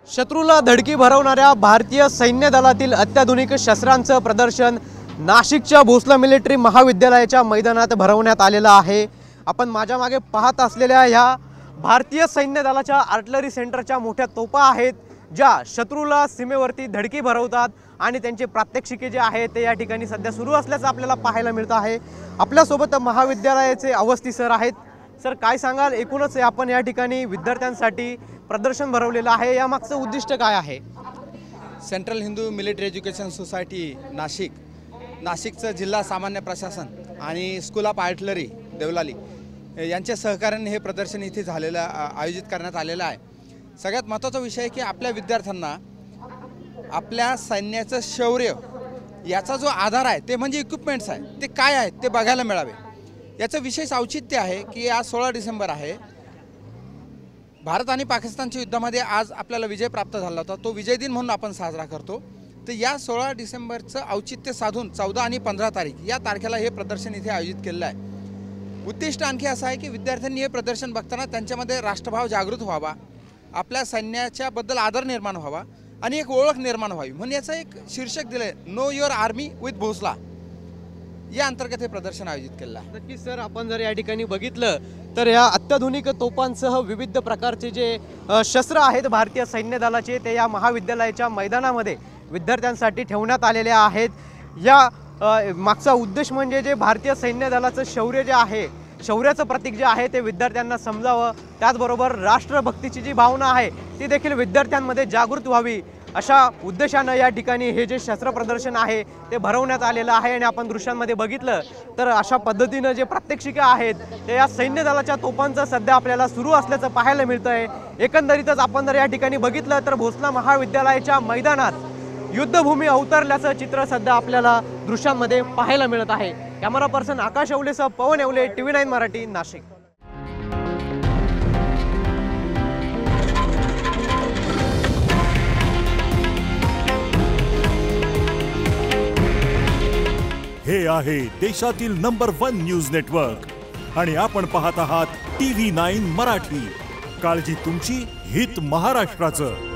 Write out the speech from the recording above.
शत्रूला धडकी भरवणाऱ्या भारतीय सैन्य दलातील अत्याधुनिक शस्त्रांचं प्रदर्शन नाशिकच्या भोसले मिलिटरी महाविद्यालयाच्या मैदानात भरवण्यात आलेलं आहे। आपण माझ्या मागे पाहत असलेल्या ह्या भारतीय सैन्य दलाच्या आर्टिलरी सेंटरच्या मोठ्या तोफा आहेत, ज्या शत्रूला सीमेवरती धडकी भरवतात आणि त्यांचे प्रात्यक्षिके जे आहे ते या ठिकाणी सध्या सुरू असल्याचं आपल्याला पाहायला मिळतं आहे। आपल्यासोबत महाविद्यालयाचे अवस्थी सर आहेत। सर, काय सांगाल, एकूणच आपण या ठिकाणी विद्यार्थ्यांसाठी प्रदर्शन भरवलेलं आहे, या मागचं उद्दिष्ट काय आहे? Central Hindu military education society नाशिकचं जिल्हा सामान्य प्रशासन आणि स्कूल ऑफ आर्टिलरी देवलाली यांच्या सहकार्याने हे प्रदर्शन इथे आयोजित करण्यात आलेलं आहे। सगळ्यात महत्त्वाचा विषय आहे की आपल्या विद्यार्थ्यांना आपल्या सैन्याचं शौर्य याचा जो आधार आहे ते म्हणजे इक्विपमेंट्स आहे, ते काय आहेत ते बघायला मिळावे। याचं विशेष औचित्य आहे की आज 16 डिसेंबर आहे। भारत आणि पाकिस्तानच्या युद्धामध्ये आज आपल्याला विजय प्राप्त झाला होता, तो विजय दिन म्हणून आपण साजरा करतो। तर या 16 डिसेंबरचं औचित्य साधून 14 आणि 15 तारीख या तारखेला हे प्रदर्शन इथे आयोजित केलेलं आहे। उद्दिष्ट आणखी असं आहे की विद्यार्थ्यांनी हे प्रदर्शन बघताना त्यांच्यामध्ये राष्ट्रभाव जागृत व्हावा, आपल्या सैन्याच्याबद्दल आदर निर्माण व्हावा आणि एक ओळख निर्माण व्हावी, म्हणून याचं एक शीर्षक दिलं आहे, know your army with Bhosla. या अंतर्गत हे प्रदर्शन आयोजित केलं आहे। नक्की सर, आपण जर या ठिकाणी बघितलं तर या अत्याधुनिक तोफांसह विविध प्रकारचे जे शस्त्र आहेत भारतीय सैन्य दलाचे, ते या महाविद्यालयाच्या मैदानामध्ये विद्यार्थ्यांसाठी ठेवण्यात आलेले आहेत। या मागचा उद्देश म्हणजे जे भारतीय सैन्य दलाचं शौर्य जे आहे, शौर्याचं प्रतीक जे आहे ते विद्यार्थ्यांना समजावं, त्याचबरोबर राष्ट्रभक्तीची जी भावना आहे ती देखील विद्यार्थ्यांमध्ये जागृत व्हावी, अशा उद्देशानं या ठिकाणी हे जे शस्त्र प्रदर्शन आहे ते भरवण्यात आलेलं आहे। आणि आपण दृश्यांमध्ये बघितलं तर अशा पद्धतीनं जे प्रात्यक्षिके आहेत ते या सैन्य दलाच्या तोफांचं सध्या आपल्याला सुरू असल्याचं पाहायला मिळतंय। एकंदरीतच आपण जर या ठिकाणी बघितलं तर भोसले महाविद्यालयाच्या मैदानात युद्धभूमी अवतरल्याचं चित्र सध्या आपल्याला दृश्यांमध्ये पाहायला मिळत आहे। कॅमेरा पर्सन आकाश येवलेसह पवन येवले, TV9 मराठी, नाशिक। हे आहे देशातील नंबर 1 न्यूज नेटवर्क आणि आपण पाहत आहात TV9 मराठी। काळजी तुमची, हित महाराष्ट्राचं।